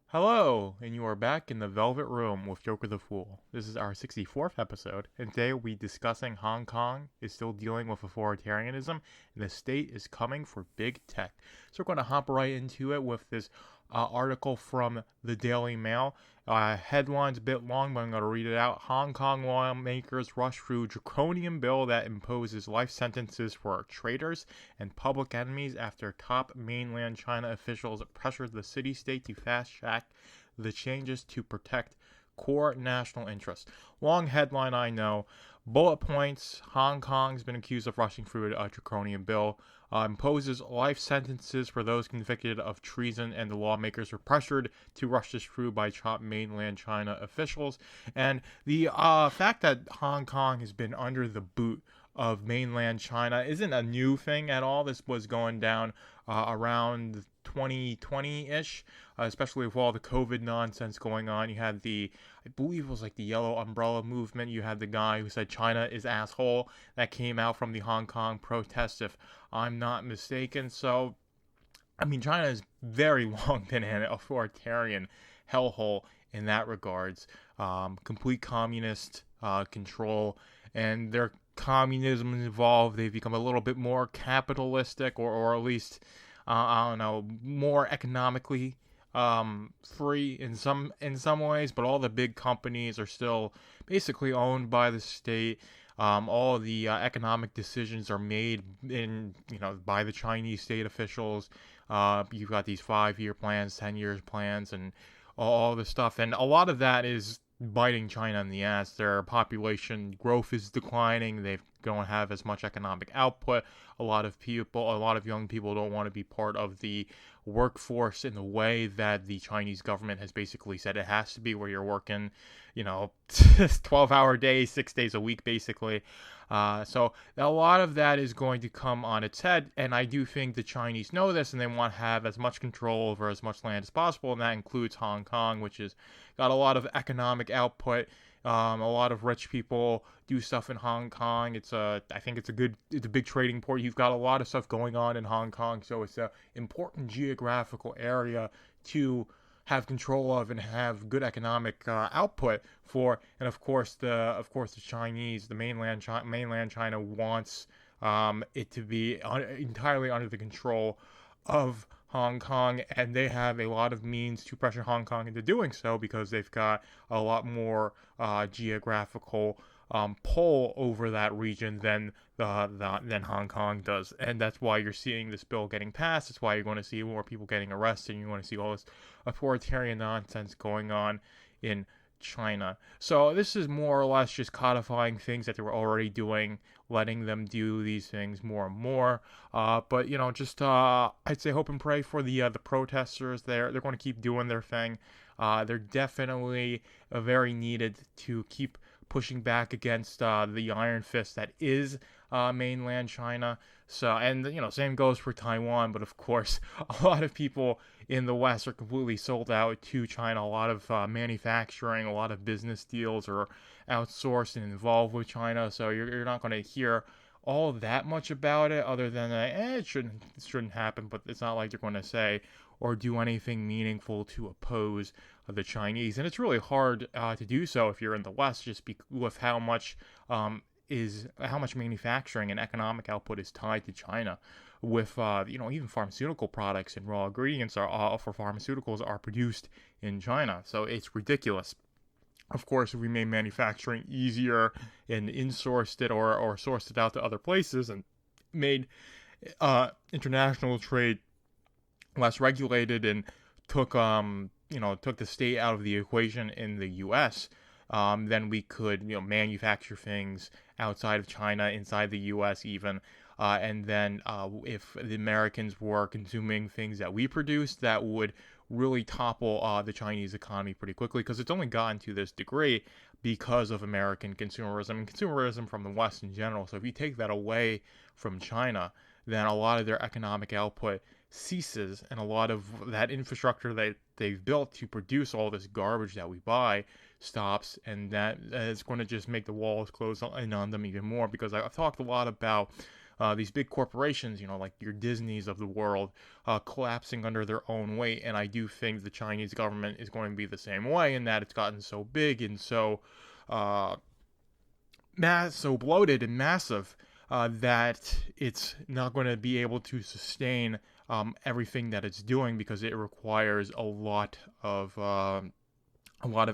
Hello, and you are back in the Velvet Room with Jokerthefool. This is our 64th episode, and today we'll be discussing Hong Kong is still dealing with authoritarianism, and the state is coming for big tech. So we're going to hop right into it with this article from the Daily Mail. Headline's a bit long, but I'm going to read it out. Hong Kong lawmakers rush through draconian bill that imposes life sentences for traitors and public enemies after top mainland China officials pressured the city-state to fast-track the changes to protect core national interests. Long headline, I know. Bullet points: Hong Kong's been accused of rushing through a draconian bill, imposes life sentences for those convicted of treason, and the lawmakers were pressured to rush this through by top mainland China officials. And the fact that Hong Kong has been under the boot of mainland China isn't a new thing at all. This was going down around 2020-ish, especially with all the COVID nonsense going on. You had I believe it was like the Yellow Umbrella movement. You had the guy who said China is asshole that came out from the Hong Kong protests, if I'm not mistaken. So, I mean, China has very long been an authoritarian hellhole in that regards. Complete communist control, and their communism is involved. They've become a little bit more capitalistic, or at least I don't know, more economically free in some ways. But all the big companies are still basically owned by the state. All the economic decisions are made by the Chinese state officials. You've got these 5-year plans, 10 years plans, and all this stuff, and a lot of that is biting China in the ass. Their population growth is declining. They don't have as much economic output. A lot of young people don't want to be part of the workforce in the way that the Chinese government has basically said it has to be, where you're working, 12-hour days, 6 days a week, basically. So a lot of that is going to come on its head, and I do think the Chinese know this, and they want to have as much control over as much land as possible, and that includes Hong Kong, which has got a lot of economic output. A lot of rich people do stuff in Hong Kong. I think it's a big trading port. You've got a lot of stuff going on in Hong Kong, so it's an important geographical area to have control of and have good economic output for. And of course the Chinese, the mainland China wants it to be entirely under the control of Hong Kong, and they have a lot of means to pressure Hong Kong into doing so because they've got a lot more geographical pull over that region than Hong Kong does, and that's why you're seeing this bill getting passed. That's why you're going to see more people getting arrested, and you're going to see all this authoritarian nonsense going on in China. So this is more or less just codifying things that they were already doing, letting them do these things more and more. But just I'd say hope and pray for the protesters. They're going to keep doing their thing. They're definitely very needed to keep pushing back against the iron fist that is mainland China. So, and same goes for Taiwan. But of course, a lot of people in the West are completely sold out to China. A lot of manufacturing, a lot of business deals are outsourced and involved with China. So you're not going to hear all that much about it, other than it shouldn't happen. But it's not like they're going to say or do anything meaningful to oppose the Chinese. And it's really hard to do so if you're in the West, just with how much manufacturing and economic output is tied to China. With even pharmaceutical products and raw ingredients for pharmaceuticals are produced in China, so it's ridiculous. Of course, if we made manufacturing easier and insourced it or sourced it out to other places and made international trade less regulated and took the state out of the equation in the U.S., then we could manufacture things outside of China, inside the U.S. even, and then if the Americans were consuming things that we produce, that would really topple the Chinese economy pretty quickly, because it's only gotten to this degree because of American consumerism and consumerism from the West in general. So if you take that away from China, then a lot of their economic output ceases, and a lot of that infrastructure that they've built to produce all this garbage that we buy stops, and that is going to just make the walls close in on them even more. Because I've talked a lot about these big corporations, like your Disneys of the world, collapsing under their own weight. And I do think the Chinese government is going to be the same way, in that it's gotten so big and so uh, so bloated and massive, that it's not going to be able to sustain everything that it's doing, because it requires a lot of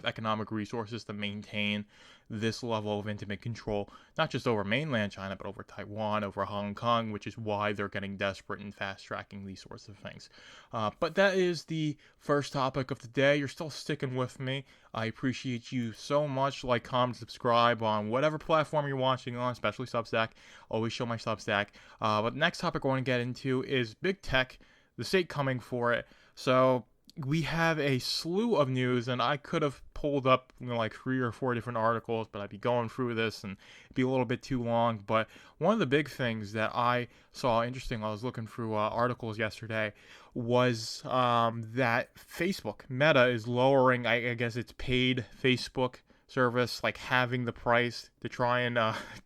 economic resources to maintain this level of intimate control, not just over mainland China, but over Taiwan, over Hong Kong, which is why they're getting desperate and fast-tracking these sorts of things. But that is the first topic of the day. You're still sticking with me. I appreciate you so much. Like, comment, subscribe on whatever platform you're watching on, especially Substack. Always show my Substack. But the next topic I want to get into is big tech, the state coming for it. So we have a slew of news, and I could have pulled up like 3 or 4 different articles, but I'd be going through this and it'd be a little bit too long. But one of the big things that I saw interesting, I was looking through articles yesterday, was that Facebook, Meta, is lowering, I guess it's paid Facebook service, like having the price to try and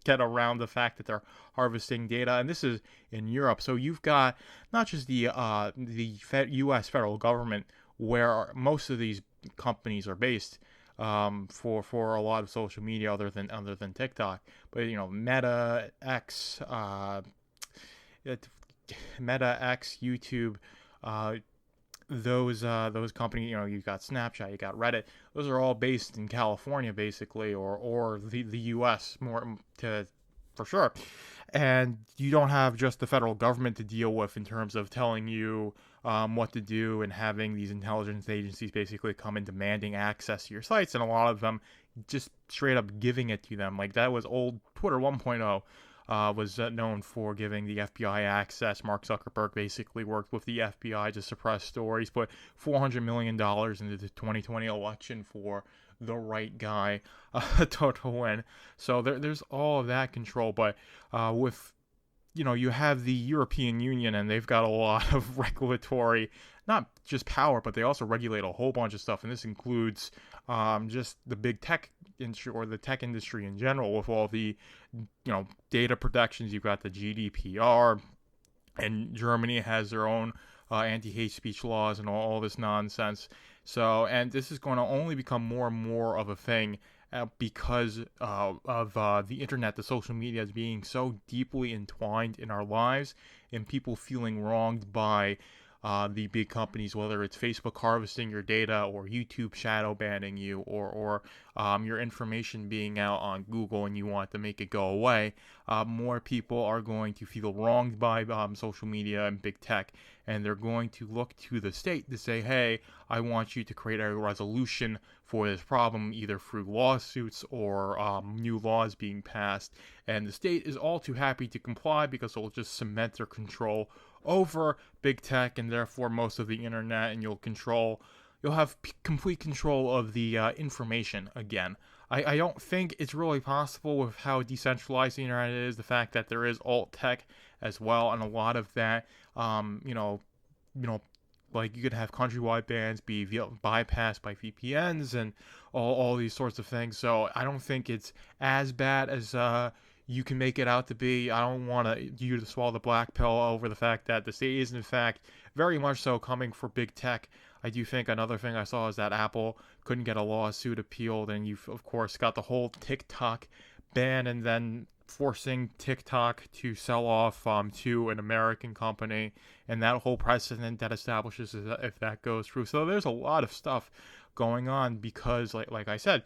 get around the fact that they're harvesting data. And this is in Europe, so you've got not just the U.S. federal government, where most of these companies are based, for a lot of social media other than TikTok, but Meta, X, YouTube, those companies, you've got Snapchat, you got Reddit. Those are all based in California, basically, or the U.S. more for sure. And you don't have just the federal government to deal with in terms of telling you what to do, and having these intelligence agencies basically come and demanding access to your sites, and a lot of them just straight up giving it to them. Like, that was old Twitter 1.0. Was known for giving the FBI access. Mark Zuckerberg basically worked with the FBI to suppress stories, put $400 million into the 2020 election for the right guy to win. So there's all of that control. But with, you have the European Union, and they've got a lot of regulatory, not just power, but they also regulate a whole bunch of stuff. And this includes just the big tech industry, or the tech industry in general, with all the data protections. You've got the GDPR, and Germany has their own anti-hate speech laws and all this nonsense. So, and this is going to only become more and more of a thing because of the internet, the social media, is being so deeply entwined in our lives, and people feeling wronged by the big companies, whether it's Facebook harvesting your data, or YouTube shadow banning you, or your information being out on Google and you want to make it go away. More people are going to feel wronged by social media and big tech, and they're going to look to the state to say, hey, I want you to create a resolution for this problem, either through lawsuits or new laws being passed. And the state is all too happy to comply, because it'll just cement their control over big tech, and therefore most of the internet, and you'll have complete control of the information again. I don't think it's really possible with how decentralized the internet is, the fact that there is alt tech as well, and a lot of that, like, you could have countrywide bans be bypassed by VPNs and all these sorts of things. So I don't think it's as bad as you can make it out to be. I don't want you to swallow the black pill over the fact that the state is, in fact, very much so coming for big tech. I do think another thing I saw is that Apple couldn't get a lawsuit appealed, and you've, of course, got the whole TikTok ban, and then forcing TikTok to sell off to an American company, and that whole precedent that establishes if that goes through. So there's a lot of stuff going on, because, like I said,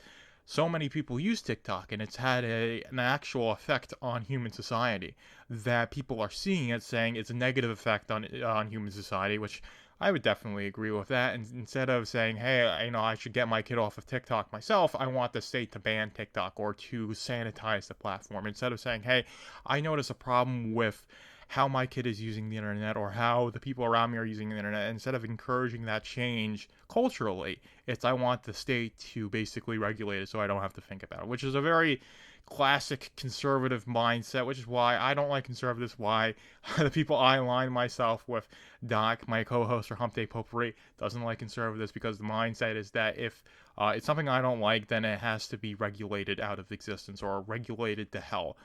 so many people use TikTok, and it's had an actual effect on human society, that people are seeing it, saying it's a negative effect on human society, which I would definitely agree with that. And instead of saying, hey, I should get my kid off of TikTok myself, I want the state to ban TikTok or to sanitize the platform. Instead of saying, hey, I notice a problem with how my kid is using the internet, or how the people around me are using the internet, instead of encouraging that change culturally, it's I want the state to basically regulate it so I don't have to think about it, which is a very classic conservative mindset, which is why I don't like conservatives, why the people I align myself with, Doc, my co-host, or Hump Day Potpourri, doesn't like conservatives, because the mindset is that if it's something I don't like, then it has to be regulated out of existence, or regulated to hell,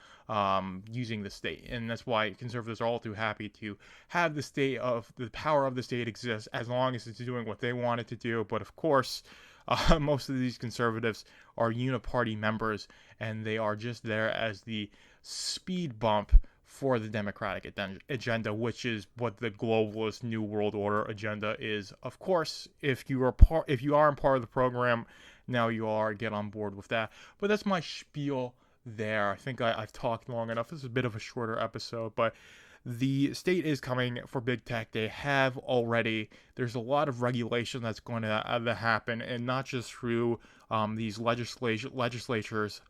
using the state. And that's why conservatives are all too happy to have the power of the state exist, as long as it's doing what they want it to do. But of course, most of these conservatives are uniparty members, and they are just there as the speed bump for the Democratic agenda, which is what the globalist New World Order agenda is. Of course, if you are part of the program, now you get on board with that. But that's my spiel there. I think I've talked long enough. This is a bit of a shorter episode, but the state is coming for big tech. They have already. There's a lot of regulation that's going to happen, and not just through these legislators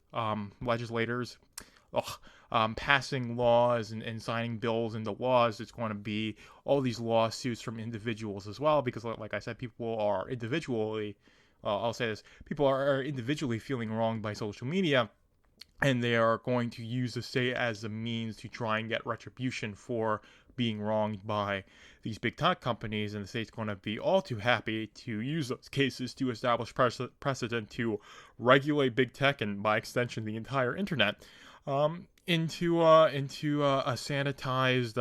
passing laws and signing bills into laws. It's going to be all these lawsuits from individuals as well, because like I said, people are individually, people are individually feeling wronged by social media, and they are going to use the state as a means to try and get retribution for being wronged by these big tech companies. And the state's going to be all too happy to use those cases to establish precedent to regulate big tech, and by extension the entire internet, into a sanitized,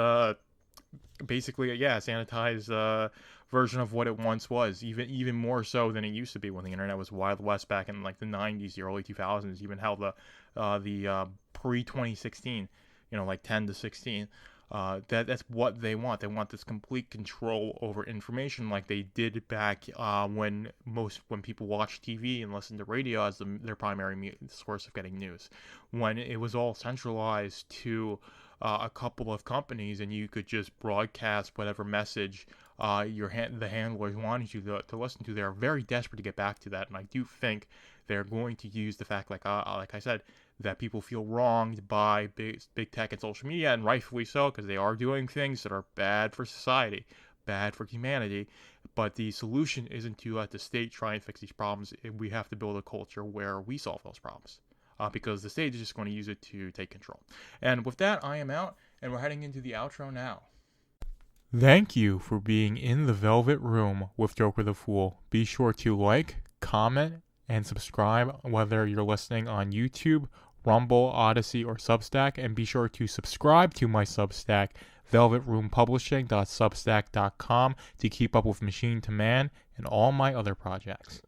sanitized version of what it once was, even more so than it used to be when the internet was Wild West back in like the 90s, the early 2000s, even how the pre-2016, like 10 to 16, that's what they want. They want this complete control over information, like they did back when people watched TV and listened to radio as their primary source of getting news, when it was all centralized to a couple of companies, and you could just broadcast whatever message the handlers wanted you to listen to. They're very desperate to get back to that, and I do think they're going to use the fact, like I said, that people feel wronged by big tech and social media, and rightfully so, because they are doing things that are bad for society, bad for humanity. But the solution isn't to let the state try and fix these problems. We have to build a culture where we solve those problems, because the state is just going to use it to take control. And with that, I am out, and we're heading into the outro now. Thank you for being in the Velvet Room with Jokerthefool. Be sure to like, comment, and subscribe, whether you're listening on YouTube, Rumble, Odyssey, or Substack. And be sure to subscribe to my Substack, velvetroompublishing.substack.com, to keep up with Machine to Man and all my other projects.